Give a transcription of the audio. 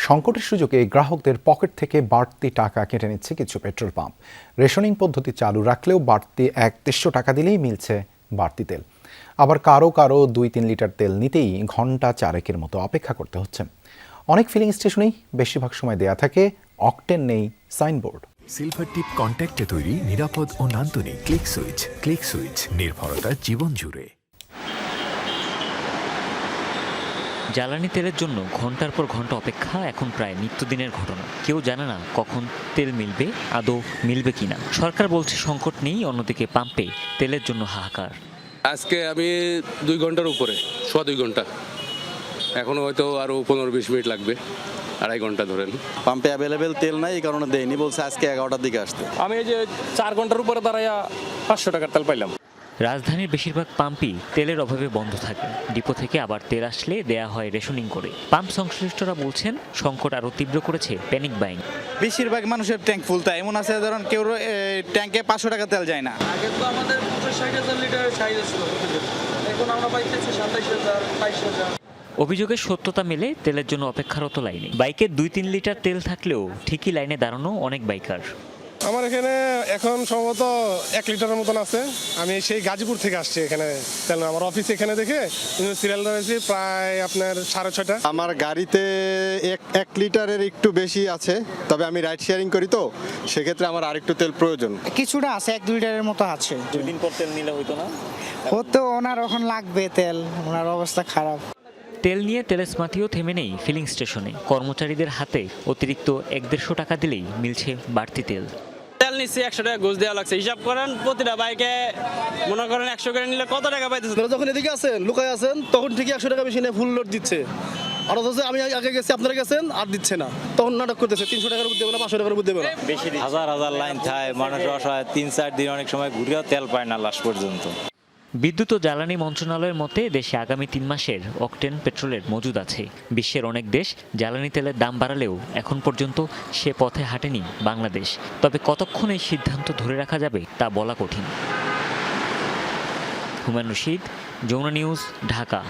সংকটের সুযোগে গ্রাহকদের পকেট থেকে বাড়তি টাকা কেটে নিচ্ছে কিছু পেট্রোল পাম্প। রেশনিং পদ্ধতি চালু রাখলেও বাড়তি 100-150 টাকা দিলেই মিলছে বাড়তি তেল। আবার কারো 2-3 লিটার তেল নিতেই ঘন্টা 4 মতো অপেক্ষা করতে হচ্ছে। অনেক ফিলিং স্টেশনেই বেশিরভাগ সময় দেয়া থাকে অকটেন নেই সাইনবোর্ড। সিলভার টিপ কন্ট্যাক্টে তৈরি নিরাপদ ও নান্দনিক ক্লিক সুইচ নির্ভরতা জীবন জুড়ে। জ্বালানি তেলের জন্য ঘন্টার পর ঘন্টা অপেক্ষা এখন প্রায় নিত্যদিনের ঘটনা। কেউ জানে না কখন তেল মিলবে, আদৌ মিলবে কিনা। সরকার বলছে সংকট নেই, অন্যদিকে পাম্পে তেলের জন্য হাহাকার। আজকে আমি 2 ঘন্টার উপরে, 2.5 ঘন্টা, এখনো হয়তো আরো 15-20 মিনিট লাগবে, 2.5 ঘন্টা ধরেন। পাম্পে অ্যাভেলেবেল তেল নাই, এই কারণে দেয়নি, বলছে আজকে 11টার দিকে আসতে। আমি এই যে 4 ঘন্টার উপরে দাঁড়াইয়া 500 টাকার তেল পাইলাম। রাজধানীর বেশিরভাগ পাম্পই তেলের অভাবে বন্ধ থাকে। ডিপো থেকে আবার তেল আসলে দেয়া হয় রেশনিং করে। পাম্প সংশ্লিষ্টরা বলছেন সংকট আরও তীব্র করেছে প্যানিক বাইং। বেশিরভাগ মানুষের ট্যাঙ্ক ফুল, তাই এমন আছে ধরুন কেউ ট্যাঙ্কে 500 টাকা তেল যায় না। আগে তো আমাদের 50-60 লিটারের সাইজ ছিল, এখন আমরা পাইতেছি 27,000, 22,000। অভিযোগের সত্যতা মেলে তেলের জন্য অপেক্ষারত লাইনে। বাইকে 2-3 লিটার তেল থাকলেও ঠিকই লাইনে দাঁড়ানো অনেক বাইকার। আমার এখানে এখন সম্ভবত 1 লিটারের মতন আছে। আমি সেই গাজীপুর থেকে আসছি এখানে তেল। আমার অফিস এখানে দেখে সিরিয়াল ধরেছি প্রায় আপনার 6:30। আমার গাড়িতে 1 লিটারের একটু বেশি আছে, তবে আমি রাইড শেয়ারিং করি, তো সেক্ষেত্রে আমার আরেকটু তেল প্রয়োজন। কিছুটা আছে, 1-2 লিটারের মতো আছে। 2 দিন পর তেল নিলে হইতো না? তো ওনার এখন লাগবে তেল, ওনার অবস্থা খারাপ। তেল নিয়ে তেলেসমাতিও থেমে নেই ফিলিং স্টেশনে। কর্মচারীদের হাতে অতিরিক্ত 100-150 টাকা দিলেই মিলছে বাড়তি তেল। তেল নিচ্ছে 100 টাকা ঘুষ দেওয়া লাগছে। হিসাব করেন প্রতিটা বাইকে মনে করেন 100 করে নিলে কত টাকা পাইতেছে। যখন এদিকে আছেন লুকায় আছেন তখন ঠিকই 100 টাকা বেশি নিয়ে ফুল লোড দিচ্ছে, আর অথচ আমি আগে গেছি, আপনারা গেছেন আর দিচ্ছে না, তখন নাটক করতেছে 300 টাকার উপর দেবে না, 500 টাকার উপর দেবে না। হাজার হাজার লাইন থাকে, মানুষ অসহায় 3-4 দিন অনেক সময় ঘুরেও তেল পায় না লাস্ট পর্যন্ত। বিদ্যুৎ ও জ্বালানি মন্ত্রণালয়ের মতে দেশে আগামী 3 মাসের অকটেন পেট্রোলের মজুদ আছে। বিশ্বের অনেক দেশ জ্বালানি তেলের দাম বাড়ালেও এখন পর্যন্ত সে পথে হাঁটেনি বাংলাদেশ। তবে কতক্ষণ এই সিদ্ধান্ত ধরে রাখা যাবে তা বলা কঠিন। হুমায়ুন রশিদ, যমুনা নিউজ, ঢাকা।